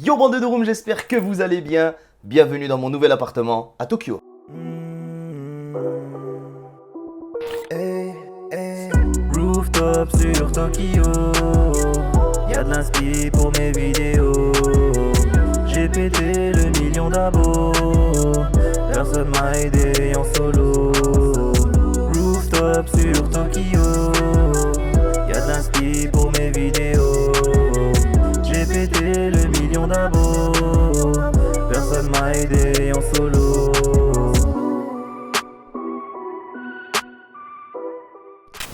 Yo bande de Room, j'espère que vous allez bien. Bienvenue dans mon nouvel appartement à Tokyo. Hey, hey. Rooftop sur Tokyo. Y'a de l'inspi pour mes vidéos. J'ai pété le million d'abos. Personne m'a aidé en solo. Rooftop sur Tokyo. Y'a de l'inspi pour mes vidéos. J'ai pété le million d'abos. Personne m'a aidé en solo.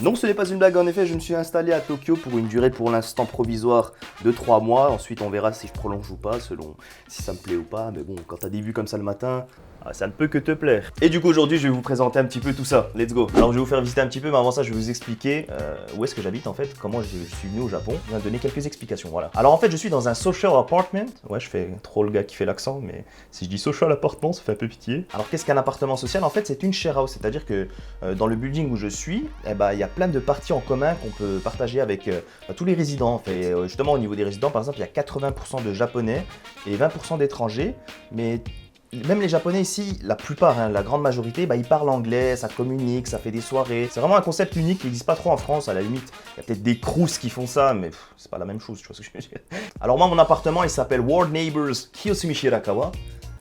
Non, ce n'est pas une blague, en effet, je me suis installé à Tokyo pour une durée pour l'instant provisoire de 3 mois. Ensuite, on verra si je prolonge ou pas, selon si ça me plaît ou pas. Mais bon, quand t'as des vues comme ça le matin, ça ne peut que te plaire. Et du coup, aujourd'hui, je vais vous présenter un petit peu tout ça. Let's go. Alors, je vais vous faire visiter un petit peu, mais avant ça, je vais vous expliquer où est-ce que j'habite en fait, comment je suis venu au Japon. Je vais donner quelques explications, voilà. Alors, en fait, je suis dans un social apartment. Ouais, je fais trop le gars qui fait l'accent, mais si je dis social apartment, ça fait un peu pitié. Alors, qu'est-ce qu'un appartement social? En fait, c'est une share house, c'est-à-dire que dans le building où je suis, il y a plein de parties en commun qu'on peut partager avec tous les résidents. En fait. Et, justement, au niveau des résidents, par exemple, il y a 80% de Japonais et 20% d'étrangers, mais même les Japonais ici, la plupart, la grande majorité, ils parlent anglais, ça communique, ça fait des soirées. C'est vraiment un concept unique qui n'existe pas trop en France, à la limite. Il y a peut-être des crous qui font ça, mais c'est pas la même chose, tu vois ce que je veux dire. Alors moi, mon appartement, il s'appelle World Neighbors Kiyosumi Shirakawa.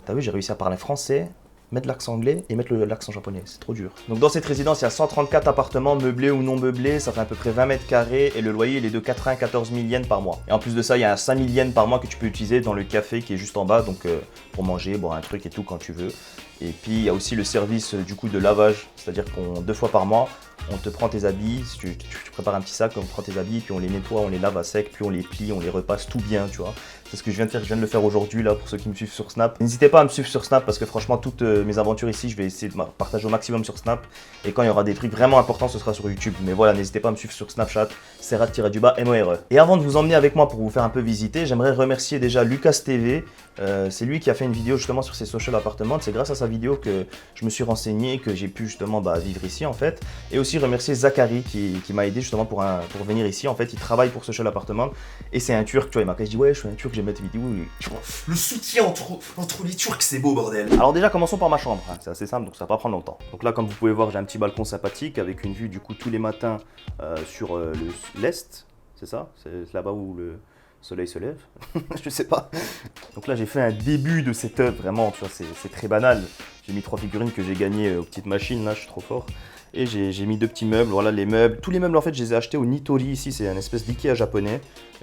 T'as vu, j'ai réussi à parler français, mettre l'accent anglais et mettre l'accent japonais, c'est trop dur. Donc dans cette résidence, il y a 134 appartements meublés ou non meublés, ça fait à peu près 20 mètres carrés et le loyer il est de 94 000 yens par mois. Et en plus de ça, il y a 5 000 yens par mois que tu peux utiliser dans le café qui est juste en bas, donc pour manger, boire un truc et tout quand tu veux. Et puis il y a aussi le service du coup de lavage, c'est-à-dire qu'on 2 fois par mois, on te prend tes habits, tu prépares un petit sac, on prend tes habits, puis on les nettoie, on les lave à sec, puis on les plie, on les repasse tout bien, tu vois. C'est ce que je viens de faire, je viens de le faire aujourd'hui là pour ceux qui me suivent sur Snap. N'hésitez pas à me suivre sur Snap parce que franchement toutes mes aventures ici, je vais essayer de partager au maximum sur Snap. Et quand il y aura des trucs vraiment importants, ce sera sur YouTube. Mais voilà, n'hésitez pas à me suivre sur Snapchat, Serrat-MORE. Et avant de vous emmener avec moi pour vous faire un peu visiter, j'aimerais remercier déjà Lucas TV. C'est lui qui a fait une vidéo justement sur ses social apartments. C'est grâce à sa vidéo que je me suis renseigné, que j'ai pu justement vivre ici en fait. Et aussi remercier Zachary qui m'a aidé justement pour venir ici. En fait, il travaille pour social apartment et c'est un Turc. Tu vois, il m'a dit ouais, je suis un Turc, j'aime cette vidéo. Le soutien entre les Turcs, c'est beau bordel. Alors déjà, commençons par ma chambre. C'est assez simple, donc ça va pas prendre longtemps. Donc là, comme vous pouvez voir, j'ai un petit balcon sympathique avec une vue du coup tous les matins sur l'est. C'est ça? C'est là-bas où le soleil se lève, je sais pas. Donc là j'ai fait un début de setup, vraiment, tu vois, c'est très banal. J'ai mis 3 figurines que j'ai gagnées aux petites machines, là je suis trop fort. Et j'ai mis 2 petits meubles, voilà les meubles. Tous les meubles en fait je les ai achetés au Nitori ici, c'est un espèce d'Ikea japonais.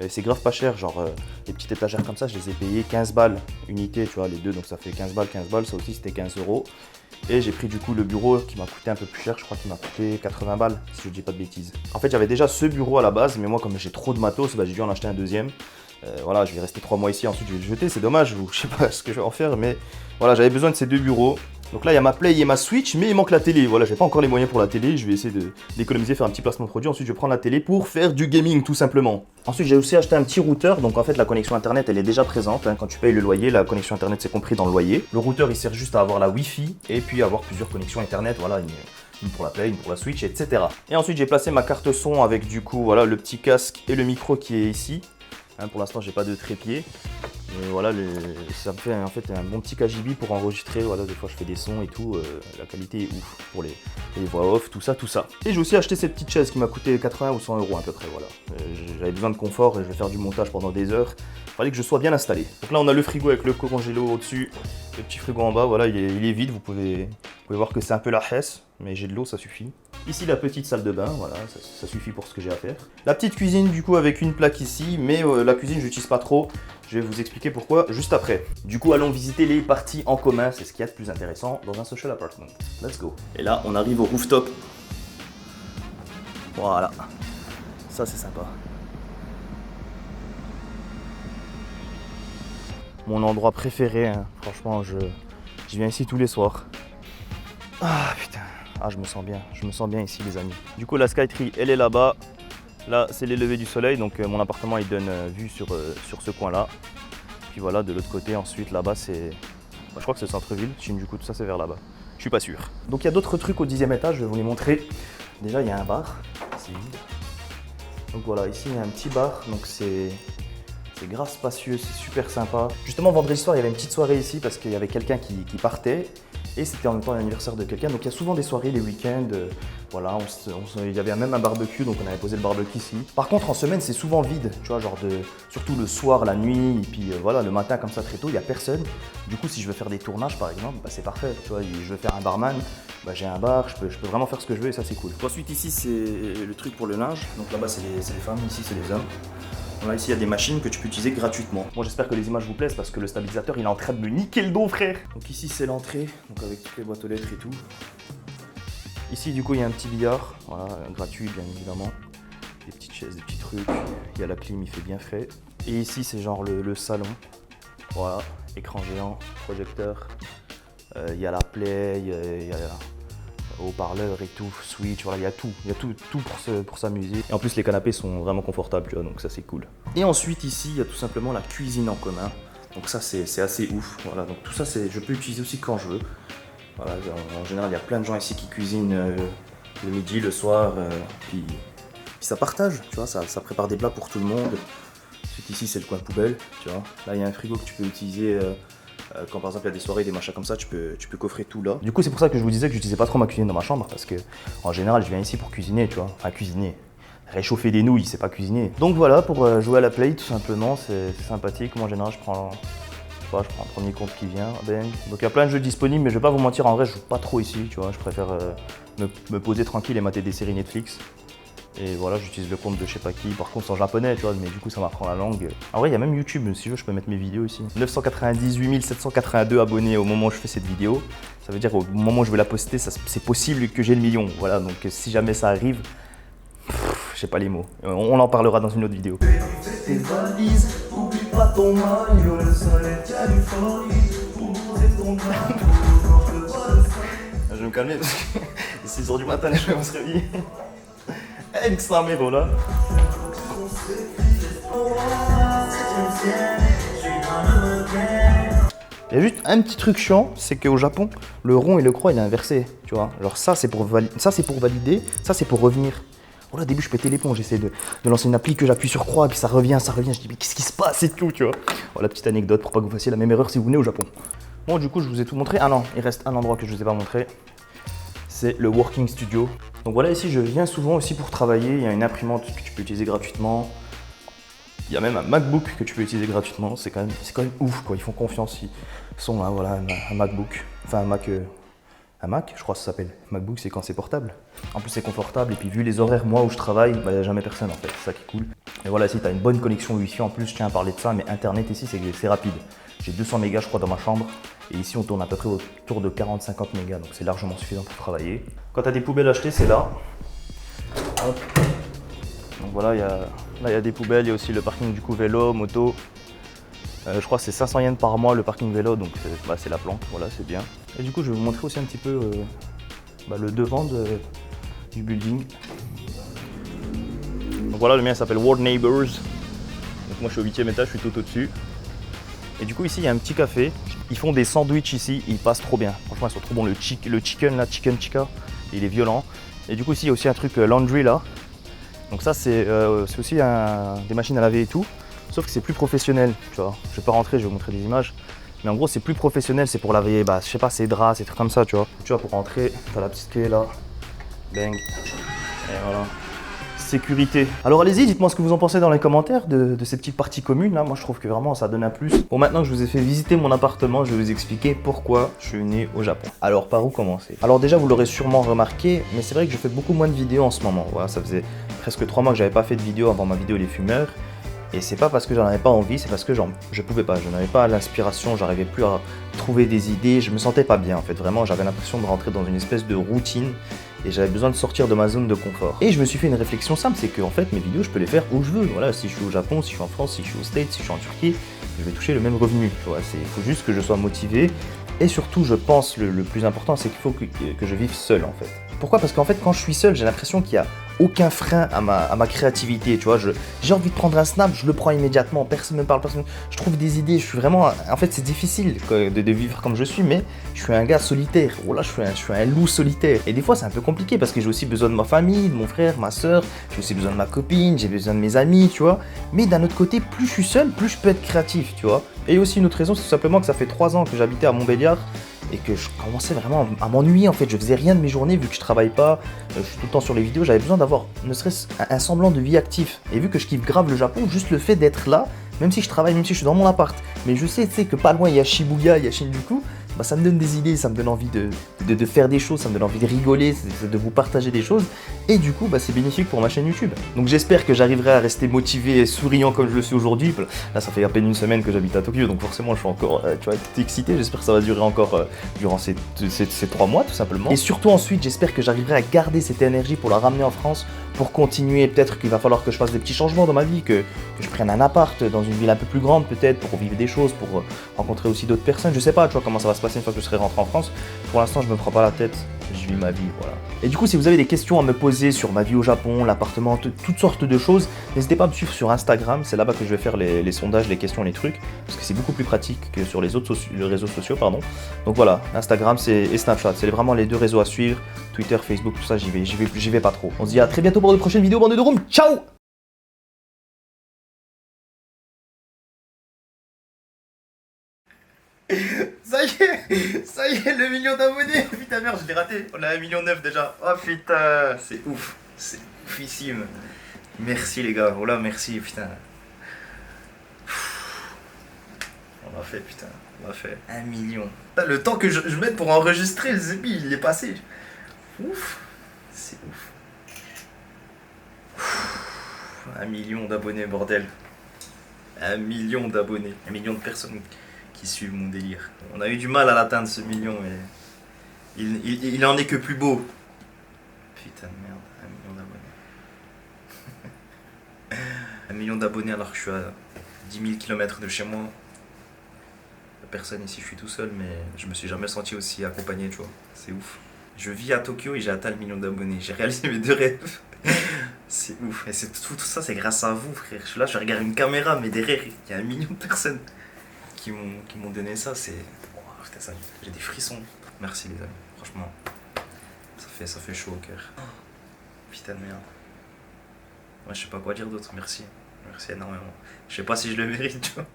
C'est grave pas cher, genre les petites étagères comme ça, je les ai payées 15 balles unité, tu vois, les deux, donc ça fait 15 balles, ça aussi c'était 15 €. Et j'ai pris du coup le bureau qui m'a coûté un peu plus cher, je crois qu'il m'a coûté 80 balles, si je dis pas de bêtises. En fait j'avais déjà ce bureau à la base, mais moi comme j'ai trop de matos, j'ai dû en acheter un deuxième. Voilà, je vais rester 3 mois ici, ensuite je vais le jeter, c'est dommage, je sais pas ce que je vais en faire, mais voilà, j'avais besoin de ces 2 bureaux. Donc là il y a ma Play et ma Switch, mais il manque la télé, voilà, j'ai pas encore les moyens pour la télé, je vais essayer d'économiser, faire un petit placement produit, ensuite je vais prendre la télé pour faire du gaming tout simplement. Ensuite j'ai aussi acheté un petit routeur, donc en fait la connexion internet elle est déjà présente, quand tu payes le loyer, la connexion internet c'est compris dans le loyer. Le routeur il sert juste à avoir la Wi-Fi et puis avoir plusieurs connexions internet, voilà, une pour la Play, une pour la Switch, etc. Et ensuite j'ai placé ma carte son avec du coup voilà le petit casque et le micro qui est ici. Pour l'instant j'ai pas de trépied. Mais voilà, ça me fait en fait un bon petit KGB pour enregistrer, voilà, des fois je fais des sons et tout, la qualité est ouf pour les voix off, tout ça. Et j'ai aussi acheté cette petite chaise qui m'a coûté 80 ou 100 € à peu près, voilà. J'avais besoin de confort et je vais faire du montage pendant des heures, il fallait que je sois bien installé. Donc là on a le frigo avec le congélo au-dessus, le petit frigo en bas, voilà, il est vide, vous pouvez voir que c'est un peu la hesse, mais j'ai de l'eau, ça suffit. Ici la petite salle de bain, voilà, ça suffit pour ce que j'ai à faire. La petite cuisine du coup avec une plaque ici, mais la cuisine je l'utilise pas trop. Je vais vous expliquer pourquoi juste après. Du coup, allons visiter les parties en commun, c'est ce qu'il y a de plus intéressant dans un social apartment. Let's go. Et là, on arrive au rooftop. Voilà. Ça, c'est sympa. Mon endroit préféré, hein. Franchement, je viens ici tous les soirs. Ah, putain. Ah, je me sens bien ici, les amis. Du coup, la Skytree, elle est là-bas. Là, c'est les levées du soleil, donc mon appartement il donne vue sur ce coin-là. Puis voilà, de l'autre côté, ensuite, là-bas, c'est... je crois que c'est le centre-ville, du coup, tout ça, c'est vers là-bas. Je suis pas sûr. Donc, il y a d'autres trucs au 10e étage, je vais vous les montrer. Déjà, il y a un bar, c'est vide. Donc voilà, ici, il y a un petit bar, donc c'est C'est grave spacieux, c'est super sympa. Justement, vendredi soir, il y avait une petite soirée ici parce qu'il y avait quelqu'un qui partait. Et c'était en même temps l'anniversaire de quelqu'un. Donc il y a souvent des soirées les week-ends. Voilà, il y avait même un barbecue, donc on avait posé le barbecue ici. Par contre, en semaine, c'est souvent vide. Tu vois, genre surtout le soir, la nuit, et puis voilà, le matin comme ça très tôt, il n'y a personne. Du coup, si je veux faire des tournages par exemple, bah, c'est parfait. Tu vois, je veux faire un barman, bah, j'ai un bar, je peux vraiment faire ce que je veux et ça c'est cool. Ensuite ici, c'est le truc pour le linge. Donc là-bas, c'est les femmes, ici c'est les hommes. Là, ici, il y a des machines que tu peux utiliser gratuitement. Moi, j'espère que les images vous plaisent parce que le stabilisateur, il est en train de me niquer le dos, frère. Donc ici, c'est l'entrée, donc avec toutes les boîtes aux lettres et tout. Ici, du coup, il y a un petit billard, voilà, gratuit, bien évidemment. Des petites chaises, des petits trucs. Il y a la clim, il fait bien frais. Et ici, c'est genre le salon. Voilà, écran géant, projecteur. Il y a la play, il y a haut-parleur et tout, switch, voilà, il y a tout pour s'amuser. Et en plus les canapés sont vraiment confortables, tu vois, donc ça c'est cool. Et ensuite ici, il y a tout simplement la cuisine en commun. Donc ça c'est assez ouf, voilà, donc tout ça je peux utiliser aussi quand je veux. Voilà, en général il y a plein de gens ici qui cuisinent le midi, le soir, puis ça partage, tu vois, ça prépare des plats pour tout le monde. Ensuite ici c'est le coin poubelle, tu vois. Là il y a un frigo que tu peux utiliser quand par exemple il y a des soirées, des machins comme ça, tu peux coffrer tout là. Du coup c'est pour ça que je vous disais que j'utilisais pas trop ma cuisine dans ma chambre parce que en général je viens ici pour cuisiner, tu vois, enfin cuisiner. Réchauffer des nouilles, c'est pas cuisiner. Donc voilà, pour jouer à la play tout simplement, c'est sympathique. Moi en général je prends un premier compte qui vient, bang. Donc il y a plein de jeux disponibles mais je vais pas vous mentir, en vrai je joue pas trop ici, tu vois, je préfère me poser tranquille et mater des séries Netflix. Et voilà, j'utilise le compte de je sais pas qui, par contre c'est en japonais, tu vois, mais du coup ça m'apprend la langue. En vrai, il y a même YouTube, si je veux, je peux mettre mes vidéos ici. 998 782 abonnés au moment où je fais cette vidéo. Ça veut dire au moment où je vais la poster, c'est possible que j'ai le million. Voilà, donc si jamais ça arrive, j'ai pas les mots. On en parlera dans une autre vidéo. Tes valises, oublie pas ton maillot, le soleil tient du folie, pour poser ton je vais me calmer parce que c'est 6h du matin, je vais se réveiller. Extra méro là. Il y a juste un petit truc chiant, c'est qu'au Japon, le rond et le croix il est inversé, tu vois. Alors ça c'est pour valider, ça c'est pour revenir. Au début je pétais les plombs, j'essaie de lancer une appli que j'appuie sur croix et puis ça revient, je dis mais qu'est-ce qui se passe et tout, tu vois. Voilà, petite anecdote pour pas que vous fassiez la même erreur si vous venez au Japon. Bon du coup je vous ai tout montré, ah non, il reste un endroit que je vous ai pas montré. C'est le working studio. Donc voilà, ici je viens souvent aussi pour travailler. Il y a une imprimante que tu peux utiliser gratuitement. Il y a même un MacBook que tu peux utiliser gratuitement. C'est quand même ouf quoi. Ils font confiance. Ils sont là, voilà, un MacBook. Enfin un Mac, je crois que ça s'appelle. MacBook c'est quand c'est portable. En plus c'est confortable et puis vu les horaires moi où je travaille, bah, il n'y a jamais personne en fait. C'est ça qui est cool. Et voilà, ici tu as une bonne connexion Wi-Fi en plus. Je tiens à parler de ça, mais internet ici c'est rapide. J'ai 200 mégas je crois dans ma chambre. Et ici on tourne à peu près autour de 40-50 mégas, donc c'est largement suffisant pour travailler. Quand tu as des poubelles achetées, c'est là. Hop. Donc voilà, là il y a des poubelles, il y a aussi le parking du coup vélo, moto. Je crois que c'est 500 yens par mois le parking vélo, donc c'est la planque, voilà c'est bien. Et du coup je vais vous montrer aussi un petit peu le devant du building. Donc voilà, le mien s'appelle World Neighbors. Donc moi je suis au 8e étage, je suis tout au-dessus. Et du coup ici il y a un petit café, ils font des sandwichs ici, ils passent trop bien. Franchement ils sont trop bons, le chicken là, chicken tikka, il est violent. Et du coup ici il y a aussi un truc laundry là. Donc ça c'est aussi des machines à laver et tout, sauf que c'est plus professionnel, tu vois. Je vais pas rentrer, je vais vous montrer des images. Mais en gros c'est plus professionnel, c'est pour laver, je sais pas, ses draps, ces trucs comme ça, tu vois. Tu vois, pour rentrer, t'as la petite clé là, bang, et voilà. Sécurité. Alors allez-y, dites-moi ce que vous en pensez dans les commentaires de ces petites parties communes là. Moi je trouve que vraiment ça donne un plus. Bon, maintenant que je vous ai fait visiter mon appartement, je vais vous expliquer pourquoi je suis venu au Japon. Alors par où commencer? Alors déjà vous l'aurez sûrement remarqué, mais c'est vrai que je fais beaucoup moins de vidéos en ce moment. Voilà, ça faisait presque 3 mois que j'avais pas fait de vidéo avant ma vidéo Les Fumeurs. Et c'est pas parce que j'en avais pas envie, c'est parce que je pouvais pas, je n'avais pas l'inspiration, j'arrivais plus à trouver des idées, je me sentais pas bien en fait, vraiment j'avais l'impression de rentrer dans une espèce de routine et j'avais besoin de sortir de ma zone de confort. Et je me suis fait une réflexion simple, c'est que en fait mes vidéos je peux les faire où je veux, voilà, si je suis au Japon, si je suis en France, si je suis aux States, si je suis en Turquie, je vais toucher le même revenu, tu vois, il faut juste que je sois motivé et surtout je pense le plus important c'est qu'il faut que je vive seul en fait. Pourquoi? Parce qu'en fait quand je suis seul j'ai l'impression qu'il y a aucun frein à ma créativité, tu vois. J'ai envie de prendre un snap, je le prends immédiatement, personne ne me parle, personne. Je trouve des idées, je suis vraiment. En fait, c'est difficile quoi, de vivre comme je suis, mais je suis un gars solitaire. Oh là, je suis un loup solitaire. Et des fois, c'est un peu compliqué parce que j'ai aussi besoin de ma famille, de mon frère, ma soeur, j'ai aussi besoin de ma copine, j'ai besoin de mes amis, tu vois. Mais d'un autre côté, plus je suis seul, plus je peux être créatif, tu vois. Et aussi, une autre raison, c'est tout simplement que ça fait 3 ans que j'habitais à Montbéliard et que je commençais vraiment à m'ennuyer en fait. Je faisais rien de mes journées vu que je travaille pas, je suis tout le temps sur les vidéos. J'avais besoin d'avoir ne serait-ce un semblant de vie active. Et vu que je kiffe grave le Japon, juste le fait d'être là, même si je travaille, même si je suis dans mon appart, mais je sais, tu sais, que pas loin il y a Shibuya, il y a Shinjuku, bah ça me donne des idées, ça me donne envie de faire des choses, ça me donne envie de rigoler, de vous partager des choses. Et du coup, bah, c'est bénéfique pour ma chaîne YouTube. Donc j'espère que j'arriverai à rester motivé et souriant comme je le suis aujourd'hui. Là, ça fait à peine une semaine que j'habite à Tokyo, donc forcément, je suis encore tu vois, excité. J'espère que ça va durer encore durant ces 3 mois, tout simplement. Et surtout ensuite, j'espère que j'arriverai à garder cette énergie pour la ramener en France, pour continuer. Peut-être qu'il va falloir que je fasse des petits changements dans ma vie, que je prenne un appart dans une ville un peu plus grande, peut-être, pour vivre des choses, pour rencontrer aussi d'autres personnes. Je sais pas, tu vois, comment ça va se passer une fois que je serai rentré en France. Pour l'instant, je me prends pas la tête, je vis ma vie, voilà. Et du coup, si vous avez des questions à me poser sur ma vie au Japon, l'appartement, toutes sortes de choses, n'hésitez pas à me suivre sur Instagram, c'est là-bas que je vais faire les sondages, les questions, les trucs, parce que c'est beaucoup plus pratique que sur les autres réseaux sociaux, pardon. Donc voilà, Instagram et Snapchat, c'est vraiment les 2 réseaux à suivre, Twitter, Facebook, tout ça, j'y vais pas trop. On se dit à très bientôt pour de prochaines vidéos, bande de room, ciao! Ça y est, le million d'abonnés. Putain merde, je l'ai raté. On a 1,9 million déjà. Oh putain, c'est ouf. C'est oufissime. Merci les gars. Oh là, merci, putain. On l'a fait, putain. On l'a fait. 1 million. Le temps que je mette pour enregistrer le Zepi, il est passé. Ouf. C'est ouf. 1 million d'abonnés, bordel. 1 million d'abonnés. 1 million de personnes qui suivent mon délire. On a eu du mal à l'atteindre ce million et il en est que plus beau. Putain de merde, 1 million d'abonnés. 1 million d'abonnés alors que je suis à 10 000 km de chez moi. Personne ici, je suis tout seul, mais je me suis jamais senti aussi accompagné, tu vois. C'est ouf. Je vis à Tokyo et j'ai atteint le million d'abonnés. J'ai réalisé mes 2 rêves. C'est ouf. Et tout ça, c'est grâce à vous, frère. Je suis là, je regarde une caméra, mais derrière, il y a 1 million de personnes qui m'ont donné ça, c'est... Oh, putain, ça, j'ai des frissons. Merci les amis, franchement, ça fait chaud au cœur. Putain de merde. Moi je sais pas quoi dire d'autre, merci. Merci énormément. Je sais pas si je le mérite, tu vois.